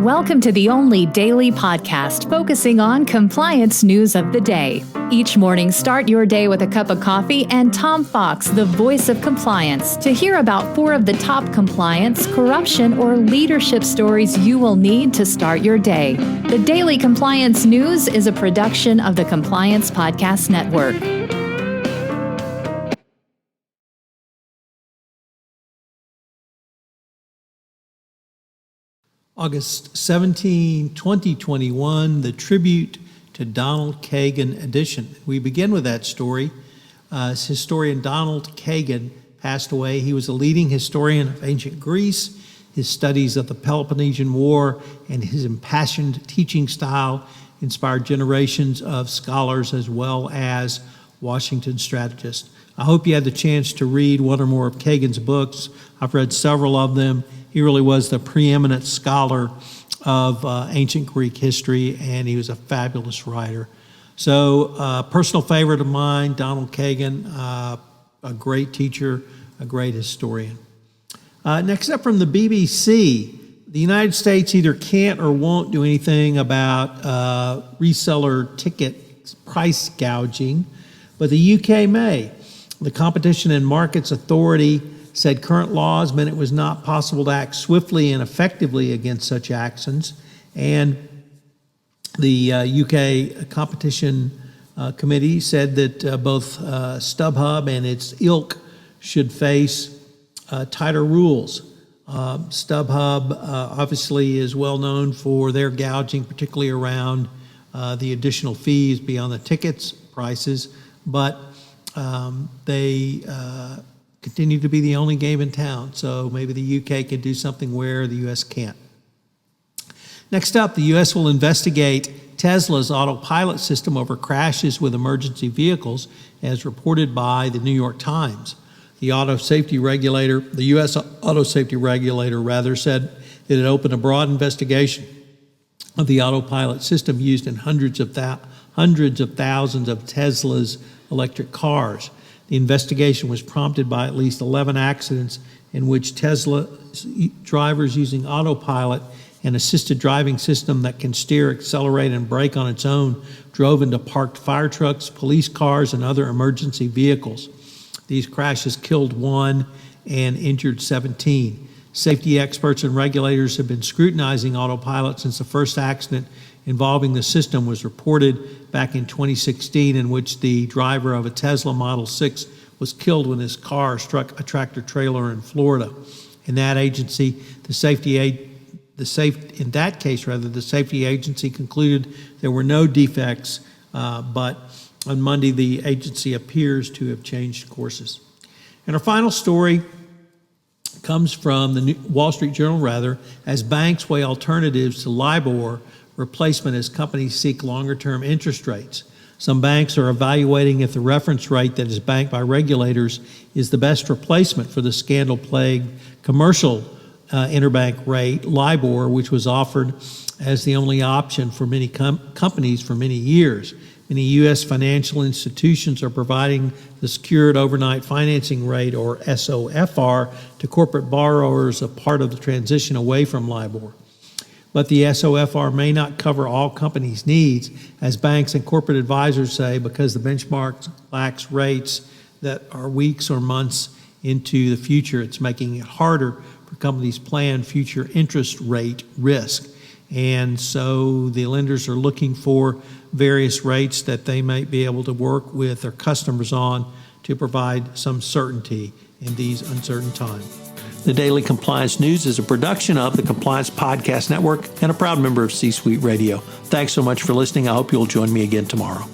Welcome to the only daily podcast focusing on compliance news of the day. Each morning, start your day with a cup of coffee and Tom Fox, the voice of compliance, to hear about 4 of the top compliance, corruption, or leadership stories you will need to start your day. The Daily Compliance News is a production of the Compliance Podcast Network. August 17, 2021, the Tribute to Donald Kegan edition. We begin with that story. Historian Donald Kegan passed away. He was a leading historian of ancient Greece. His studies of the Peloponnesian War and his impassioned teaching style inspired generations of scholars as well as Washington strategists. I hope you had the chance to read one or more of Kegan's books. I've read several of them. He really was the preeminent scholar of ancient Greek history, and he was a fabulous writer. So, personal favorite of mine, Donald Kegan, a great teacher, a great historian. Next up from the BBC, the United States either can't or won't do anything about reseller ticket price gouging, but the UK may. The Competition and Markets Authority said current laws meant it was not possible to act swiftly and effectively against such actions. And the UK Competition Committee said that both StubHub and its ilk should face tighter rules. StubHub obviously is well known for their gouging, particularly around the additional fees beyond the tickets prices, but they continue to be the only game in town, so maybe the UK can do something where the US can't. Next up, the US will investigate Tesla's autopilot system over crashes with emergency vehicles, as reported by the New York Times. The US auto safety regulator said that it opened a broad investigation of the autopilot system used in hundreds of thousands of Tesla's electric cars. The investigation was prompted by at least 11 accidents in which Tesla drivers using autopilot, an assisted driving system that can steer, accelerate, and brake on its own, drove into parked fire trucks, police cars, and other emergency vehicles. These crashes killed 1 and injured 17. Safety experts and regulators have been scrutinizing autopilot since the first accident involving the system was reported back in 2016, in which the driver of a Tesla Model 6 was killed when his car struck a tractor trailer in Florida. In that agency, the safety agency concluded there were no defects, but on Monday the agency appears to have changed courses. And our final story comes from the Wall Street Journal, as banks weigh alternatives to Libor replacement as companies seek longer-term interest rates. Some banks are evaluating if the reference rate that is banked by regulators is the best replacement for the scandal-plagued commercial interbank rate, Libor, which was offered as the only option for many companies for many years. Many U.S. financial institutions are providing the Secured Overnight Financing Rate, or SOFR, to corporate borrowers as part of the transition away from Libor. But the SOFR may not cover all companies' needs, as banks and corporate advisors say, because the benchmark lacks rates that are weeks or months into the future. It's making it harder for companies to plan future interest rate risk. And so the lenders are looking for various rates that they might be able to work with their customers on to provide some certainty in these uncertain times. The Daily Compliance News is a production of the Compliance Podcast Network and a proud member of C-Suite Radio. Thanks so much for listening. I hope you'll join me again tomorrow.